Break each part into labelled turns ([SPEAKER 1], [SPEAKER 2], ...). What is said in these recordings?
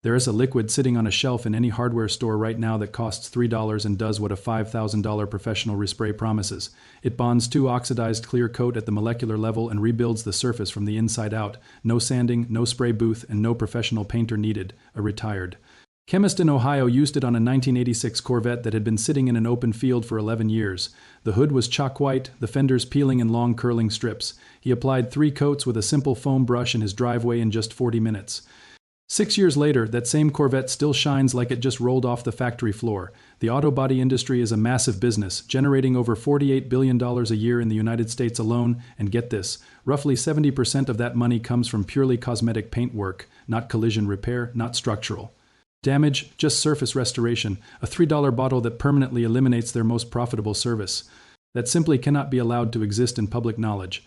[SPEAKER 1] There is a liquid sitting on a shelf in any hardware store right now that costs $3 and does what a $5,000 professional respray promises. It bonds two oxidized clear coat at the molecular level and rebuilds the surface from the inside out. No sanding, no spray booth, and no professional painter needed. A retired chemist in Ohio used it on a 1986 Corvette that had been sitting in an open field for 11 years. The hood was chalk white, the fenders peeling in long curling strips. He applied 3 coats with a simple foam brush in his driveway in just 40 minutes. 6 years later, that same Corvette still shines like it just rolled off the factory floor. The auto body industry is a massive business, generating over $48 billion a year in the United States alone, and get this, roughly 70% of that money comes from purely cosmetic paint work, not collision repair, not structural damage, just surface restoration, a $3 bottle that permanently eliminates their most profitable service. That simply cannot be allowed to exist in public knowledge.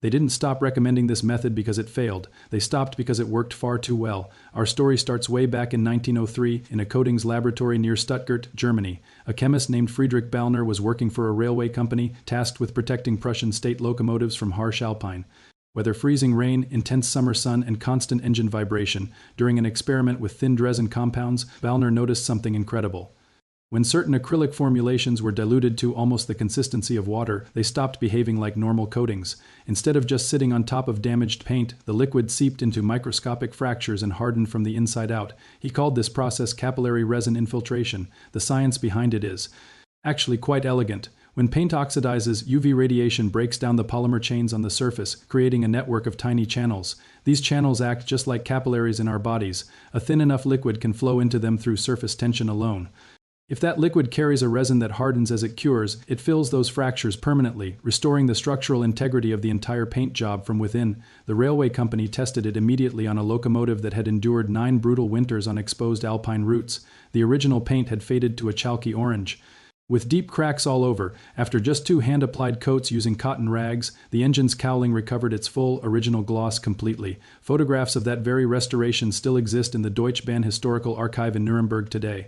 [SPEAKER 1] They didn't stop recommending this method because it failed. They stopped because it worked far too well. Our story starts way back in 1903 in a coatings laboratory near Stuttgart, Germany. A chemist named Friedrich Balner was working for a railway company tasked with protecting Prussian state locomotives from harsh alpine. Whether freezing rain, intense summer sun, and constant engine vibration, during an experiment with thin resin compounds, Balner noticed something incredible. When certain acrylic formulations were diluted to almost the consistency of water, they stopped behaving like normal coatings. Instead of just sitting on top of damaged paint, the liquid seeped into microscopic fractures and hardened from the inside out. He called this process capillary resin infiltration. The science behind it is actually quite elegant. When paint oxidizes, UV radiation breaks down the polymer chains on the surface, creating a network of tiny channels. These channels act just like capillaries in our bodies. A thin enough liquid can flow into them through surface tension alone. If that liquid carries a resin that hardens as it cures, it fills those fractures permanently, restoring the structural integrity of the entire paint job from within. The railway company tested it immediately on a locomotive that had endured 9 brutal winters on exposed alpine routes. The original paint had faded to a chalky orange, with deep cracks all over. After just 2 hand-applied coats using cotton rags, the engine's cowling recovered its full, original gloss completely. Photographs of that very restoration still exist in the Deutsche Bahn Historical Archive in Nuremberg today.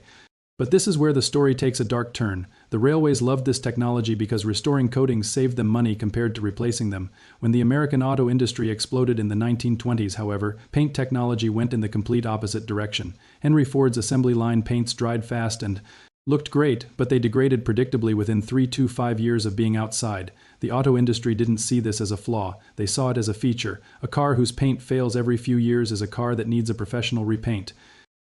[SPEAKER 1] But this is where the story takes a dark turn. The railways loved this technology because restoring coatings saved them money compared to replacing them. When the American auto industry exploded in the 1920s, however, paint technology went in the complete opposite direction. Henry Ford's assembly line paints dried fast and looked great, but they degraded predictably within 3 to 5 years of being outside. The auto industry didn't see this as a flaw. They saw it as a feature. A car whose paint fails every few years is a car that needs a professional repaint.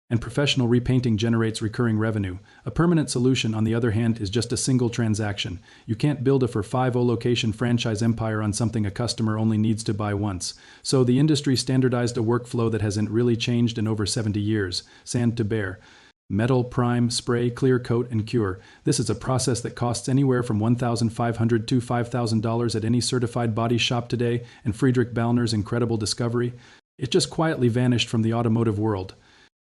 [SPEAKER 1] And professional repainting generates recurring revenue. A permanent solution, on the other hand, is just a single transaction. You can't build a 4-5-location franchise empire on something a customer only needs to buy once. So the industry standardized a workflow that hasn't really changed in over 70 years. Sand to bare. Metal, prime, spray, clear coat, and cure. This is a process that costs anywhere from $1,500 to $5,000 at any certified body shop today, and Friedrich Balner's incredible discovery, it just quietly vanished from the automotive world.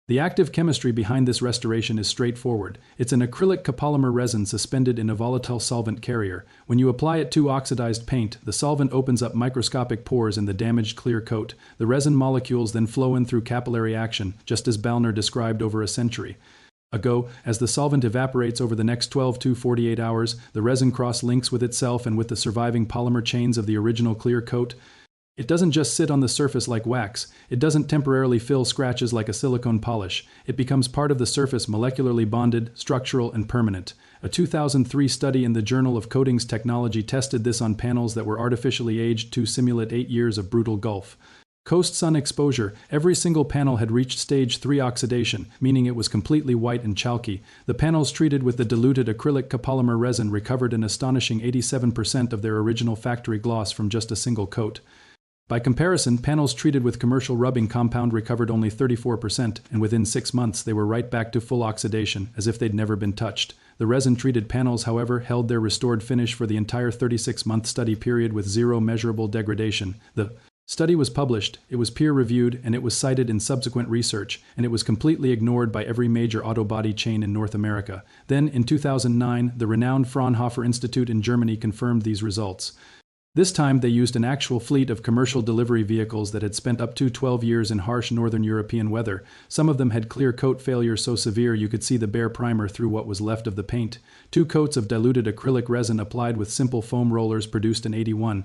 [SPEAKER 1] The active chemistry behind this restoration is straightforward. It's an acrylic copolymer resin suspended in a volatile solvent carrier. When you apply it to oxidized paint, the solvent opens up microscopic pores in the damaged clear coat. The resin molecules then flow in through capillary action, just as Balner described over a century ago. As the solvent evaporates over the next 12 to 48 hours, the resin cross-links with itself and with the surviving polymer chains of the original clear coat. It doesn't just sit on the surface like wax. It doesn't temporarily fill scratches like a silicone polish. It becomes part of the surface, molecularly bonded, structural, and permanent. A 2003 study in the Journal of Coatings Technology tested this on panels that were artificially aged to simulate 8 years of brutal Gulf Coast sun exposure. Every single panel had reached stage 3 oxidation, meaning it was completely white and chalky. The panels treated with the diluted acrylic copolymer resin recovered an astonishing 87% of their original factory gloss from just a single coat. By comparison, panels treated with commercial rubbing compound recovered only 34%, and within 6 months they were right back to full oxidation, as if they'd never been touched. The resin-treated panels, however, held their restored finish for the entire 36-month study period with 0 measurable degradation. The study was published, it was peer-reviewed, and it was cited in subsequent research, and it was completely ignored by every major auto body chain in North America. Then, in 2009, the renowned Fraunhofer Institute in Germany confirmed these results. This time, they used an actual fleet of commercial delivery vehicles that had spent up to 12 years in harsh northern European weather. Some of them had clear coat failure so severe you could see the bare primer through what was left of the paint. 2 coats of diluted acrylic resin applied with simple foam rollers produced an 81%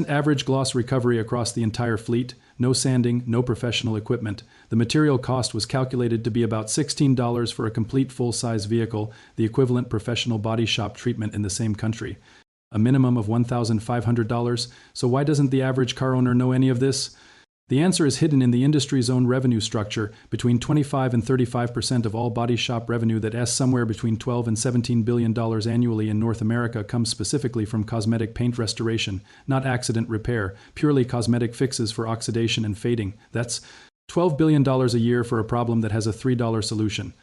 [SPEAKER 1] average gloss recovery across the entire fleet. no sanding, no professional equipment. The material cost was calculated to be about $16 for a complete full-size vehicle, the equivalent professional body shop treatment in the same country. A minimum of $1,500, so why doesn't the average car owner know any of this? The answer is hidden in the industry's own revenue structure. Between 25 and 35% of all body shop revenue, that is somewhere between $12 and $17 billion annually in North America, comes specifically from cosmetic paint restoration, not accident repair, purely cosmetic fixes for oxidation and fading. That's $12 billion a year for a problem that has a $3 solution.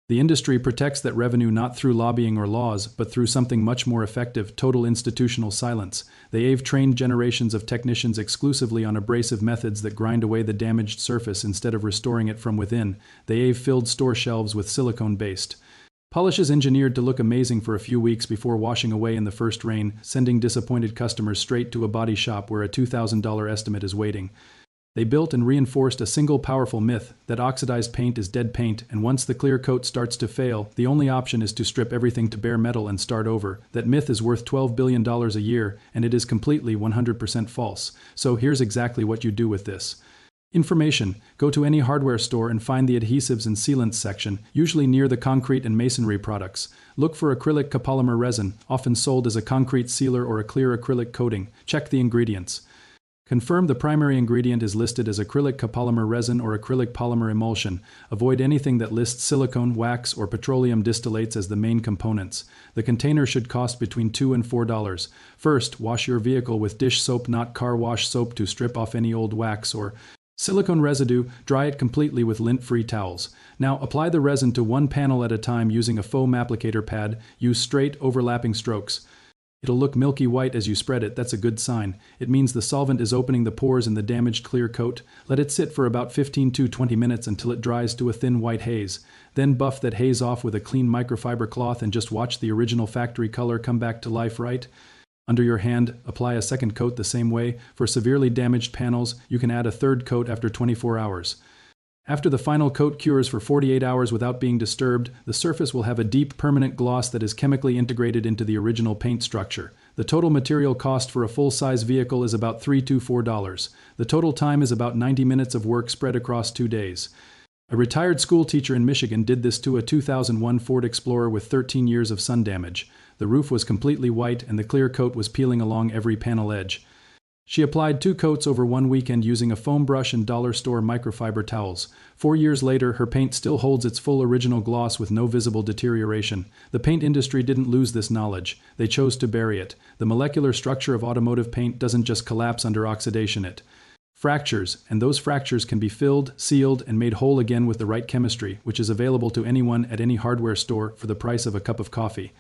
[SPEAKER 1] The industry protects that revenue not through lobbying or laws, but through something much more effective: total institutional silence. They've trained generations of technicians exclusively on abrasive methods that grind away the damaged surface instead of restoring it from within. They've filled store shelves with silicone-based polishes engineered to look amazing for a few weeks before washing away in the first rain, sending disappointed customers straight to a body shop where a $2,000 estimate is waiting. They built and reinforced a single powerful myth, that oxidized paint is dead paint, and once the clear coat starts to fail, the only option is to strip everything to bare metal and start over. That myth is worth $12 billion a year, and it is completely 100% false. So here's exactly what you do with this information. Go to any hardware store and find the adhesives and sealants section, usually near the concrete and masonry products. Look for acrylic copolymer resin, often sold as a concrete sealer or a clear acrylic coating. Check the ingredients. Confirm the primary ingredient is listed as acrylic copolymer resin or acrylic polymer emulsion. Avoid anything that lists silicone, wax, or petroleum distillates as the main components. The container should cost between $2 and $4. First, wash your vehicle with dish soap, not car wash soap, to strip off any old wax or silicone residue. Dry it completely with lint-free towels. Now apply the resin to one panel at a time using a foam applicator pad. Use straight, overlapping strokes. It'll look milky white as you spread it. That's a good sign. It means the solvent is opening the pores in the damaged clear coat. Let it sit for about 15 to 20 minutes until it dries to a thin white haze. Then buff that haze off with a clean microfiber cloth and just watch the original factory color come back to life. Right under your hand, apply a second coat the same way. For severely damaged panels, you can add a third coat after 24 hours. After the final coat cures for 48 hours without being disturbed, the surface will have a deep, permanent gloss that is chemically integrated into the original paint structure. The total material cost for a full-size vehicle is about $3 to $4. The total time is about 90 minutes of work spread across 2 days. A retired school teacher in Michigan did this to a 2001 Ford Explorer with 13 years of sun damage. The roof was completely white and the clear coat was peeling along every panel edge. She applied 2 coats over one weekend using a foam brush and dollar store microfiber towels. 4 years later, her paint still holds its full original gloss with no visible deterioration. The paint industry didn't lose this knowledge. They chose to bury it. The molecular structure of automotive paint doesn't just collapse under oxidation. It fractures, and those fractures can be filled, sealed, and made whole again with the right chemistry, which is available to anyone at any hardware store for the price of a cup of coffee.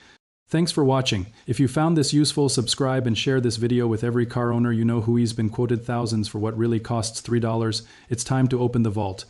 [SPEAKER 1] Thanks for watching. If you found this useful, subscribe and share this video with every car owner you know who's been quoted thousands for what really costs $3. It's time to open the vault.